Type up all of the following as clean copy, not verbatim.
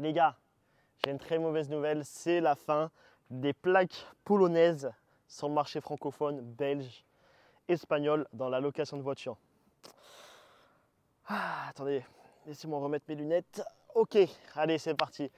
Les gars, j'ai une très mauvaise nouvelle, c'est la fin des plaques polonaises sur le marché francophone, belge, espagnol dans la location de voitures. Attendez, laissez-moi remettre mes lunettes. Ok, allez, c'est parti.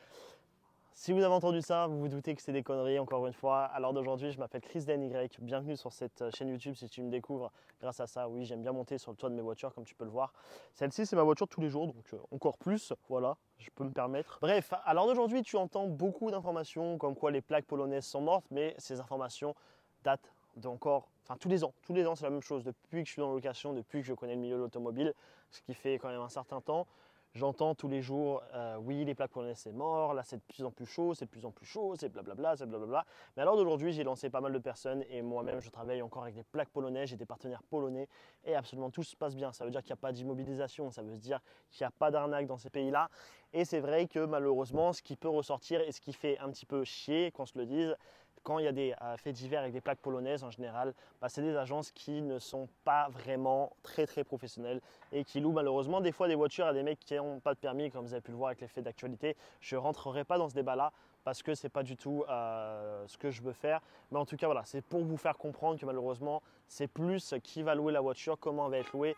Si vous avez entendu ça, vous vous doutez que c'est des conneries, encore une fois. À l'heure d'aujourd'hui, je m'appelle Chris DNY. Bienvenue sur cette chaîne YouTube si tu me découvres grâce à ça. Oui, j'aime bien monter sur le toit de mes voitures, comme tu peux le voir. Celle-ci, c'est ma voiture de tous les jours, donc encore plus, voilà, je peux me permettre. Bref, à l'heure d'aujourd'hui, tu entends beaucoup d'informations comme quoi les plaques polonaises sont mortes, mais ces informations datent d'encore, enfin tous les ans. Tous les ans, c'est la même chose. Depuis que je suis dans la location, depuis que je connais le milieu de l'automobile, ce qui fait quand même un certain temps. J'entends tous les jours, oui, les plaques polonaises c'est mort, là c'est de plus en plus chaud, c'est de plus en plus chaud, c'est blablabla, c'est blablabla. Mais à l'heure d'aujourd'hui, j'ai lancé pas mal de personnes et moi-même, je travaille encore avec des plaques polonaises, j'ai des partenaires polonais et absolument tout se passe bien. Ça veut dire qu'il n'y a pas d'immobilisation, ça veut dire qu'il n'y a pas d'arnaque dans ces pays-là. Et c'est vrai que malheureusement, ce qui peut ressortir et ce qui fait un petit peu chier, qu'on se le dise, quand il y a des faits divers avec des plaques polonaises en général, c'est des agences qui ne sont pas vraiment très professionnelles et qui louent malheureusement des fois des voitures à des mecs qui n'ont pas de permis, comme vous avez pu le voir avec les faits d'actualité. Je ne rentrerai pas dans ce débat-là parce que ce n'est pas du tout ce que je veux faire. Mais en tout cas, voilà, c'est pour vous faire comprendre que malheureusement, c'est plus qui va louer la voiture, comment elle va être louée,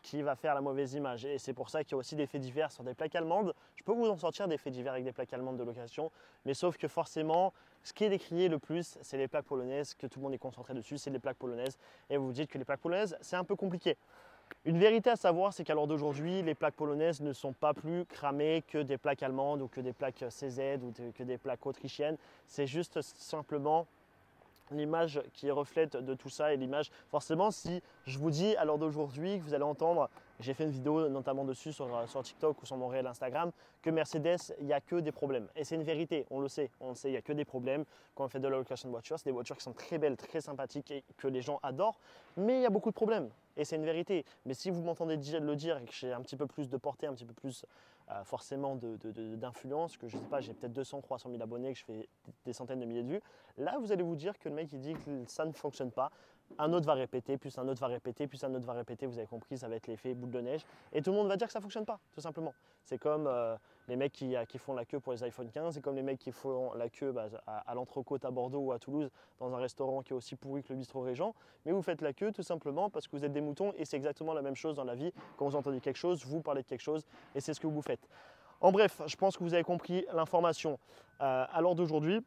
qui va faire la mauvaise image. Et c'est pour ça qu'il y a aussi des faits divers sur des plaques allemandes. Je peux vous en sortir des faits divers avec des plaques allemandes de location, mais sauf que forcément, ce qui est décrié le plus, c'est les plaques polonaises, que tout le monde est concentré dessus, c'est les plaques polonaises. Et vous vous dites que les plaques polonaises, c'est un peu compliqué. Une vérité à savoir, c'est qu'à l'heure d'aujourd'hui, les plaques polonaises ne sont pas plus cramées que des plaques allemandes ou que des plaques CZ ou que des plaques autrichiennes. C'est juste simplement l'image qui reflète de tout ça et l'image, forcément, si je vous dis à l'heure d'aujourd'hui que vous allez entendre, j'ai fait une vidéo notamment dessus sur TikTok ou sur mon réel Instagram, que Mercedes, il n'y a que des problèmes. Et c'est une vérité, on le sait, il n'y a que des problèmes quand on fait de la location de voitures. C'est des voitures qui sont très belles, très sympathiques et que les gens adorent, mais il y a beaucoup de problèmes. Et c'est une vérité. Mais si vous m'entendez le dire et que j'ai un petit peu plus de portée, un petit peu plus forcément d'influence, que je ne sais pas, j'ai peut-être 200, 300 000 abonnés, que je fais des centaines de milliers de vues, là vous allez vous dire que le mec il dit que ça ne fonctionne pas. Un autre va répéter, puis un autre va répéter, puis un autre va répéter, vous avez compris, ça va être l'effet boule de neige. Et tout le monde va dire que ça ne fonctionne pas, tout simplement. C'est comme les mecs qui font la queue pour les iPhone 15, c'est comme les mecs qui font la queue à l'Entrecôte à Bordeaux ou à Toulouse, dans un restaurant qui est aussi pourri que le bistrot Régent. Mais vous faites la queue tout simplement parce que vous êtes des moutons et c'est exactement la même chose dans la vie. Quand vous entendez quelque chose, vous parlez de quelque chose et c'est ce que vous faites. En bref, je pense que vous avez compris l'information. À l'heure d'aujourd'hui,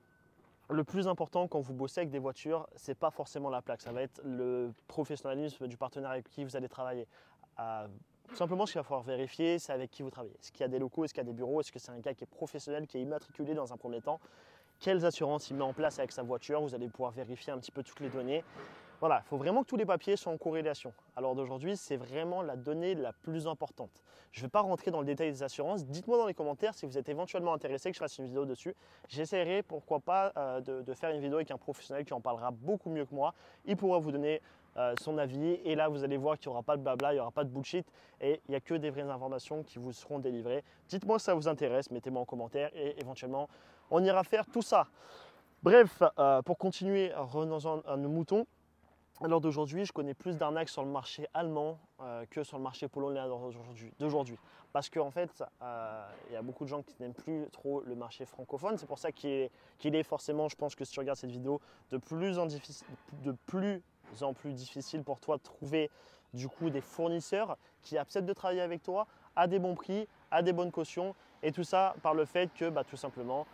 le plus important quand vous bossez avec des voitures, ce n'est pas forcément la plaque, ça va être le professionnalisme du partenaire avec qui vous allez travailler. Tout simplement, ce qu'il va falloir vérifier, c'est avec qui vous travaillez. Est-ce qu'il y a des locaux, est-ce qu'il y a des bureaux, est-ce que c'est un gars qui est professionnel, qui est immatriculé dans un premier temps? Quelles assurances il met en place avec sa voiture? Vous allez pouvoir vérifier un petit peu toutes les données. Voilà, il faut vraiment que tous les papiers soient en corrélation. Alors d'aujourd'hui, c'est vraiment la donnée la plus importante. Je ne vais pas rentrer dans le détail des assurances. Dites-moi dans les commentaires si vous êtes éventuellement intéressé que je fasse une vidéo dessus. J'essaierai, pourquoi pas, de faire une vidéo avec un professionnel qui en parlera beaucoup mieux que moi. Il pourra vous donner son avis et là, vous allez voir qu'il n'y aura pas de blabla, il n'y aura pas de bullshit et il n'y a que des vraies informations qui vous seront délivrées. Dites-moi si ça vous intéresse, mettez-moi en commentaire et éventuellement, on ira faire tout ça. Bref, pour continuer, revenons à nos moutons. À l'heure d'aujourd'hui, je connais plus d'arnaques sur le marché allemand que sur le marché polonais d'aujourd'hui. Parce qu'en fait, il y a beaucoup de gens qui n'aiment plus trop le marché francophone. C'est pour ça qu'il est forcément, je pense que si tu regardes cette vidéo, de plus en plus difficile pour toi de trouver du coup des fournisseurs qui acceptent de travailler avec toi à des bons prix, à des bonnes cautions. Et tout ça par le fait que tout simplement,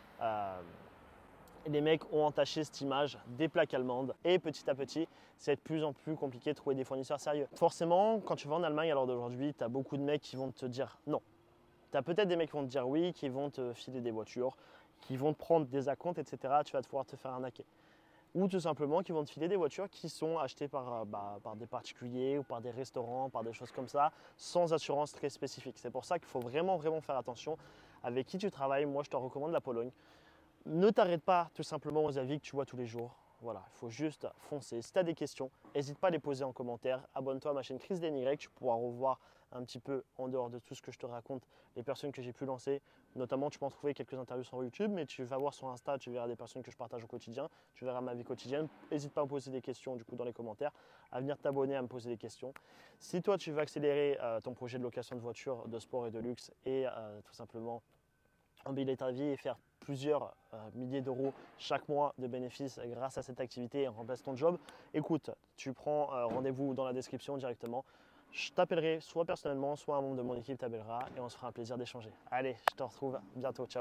les mecs ont entaché cette image des plaques allemandes et petit à petit, c'est de plus en plus compliqué de trouver des fournisseurs sérieux. Forcément, quand tu vas en Allemagne à l'heure d'aujourd'hui, tu as beaucoup de mecs qui vont te dire non. Tu as peut-être des mecs qui vont te dire oui, qui vont te filer des voitures, qui vont te prendre des acomptes, etc. Tu vas pouvoir te faire arnaquer. Ou tout simplement qui vont te filer des voitures qui sont achetées par des particuliers ou par des restaurants, par des choses comme ça, sans assurance très spécifique. C'est pour ça qu'il faut vraiment faire attention avec qui tu travailles. Moi, je te recommande la Pologne. Ne t'arrête pas tout simplement aux avis que tu vois tous les jours. Voilà, il faut juste foncer. Si tu as des questions, n'hésite pas à les poser en commentaire. Abonne-toi à ma chaîne Chris DNY, tu pourras revoir un petit peu en dehors de tout ce que je te raconte, les personnes que j'ai pu lancer. Notamment, tu peux en trouver quelques interviews sur YouTube, mais tu vas voir sur Insta, tu verras des personnes que je partage au quotidien, tu verras ma vie quotidienne. N'hésite pas à me poser des questions du coup dans les commentaires, à venir t'abonner, à me poser des questions. Si toi, tu veux accélérer ton projet de location de voiture, de sport et de luxe et tout simplement empiler ta vie et faire plusieurs milliers d'euros chaque mois de bénéfices grâce à cette activité et en remplace ton job, écoute, tu prends rendez-vous dans la description directement. Je t'appellerai soit personnellement, soit un membre de mon équipe t'appellera et on se fera un plaisir d'échanger. Allez, je te retrouve bientôt. Ciao.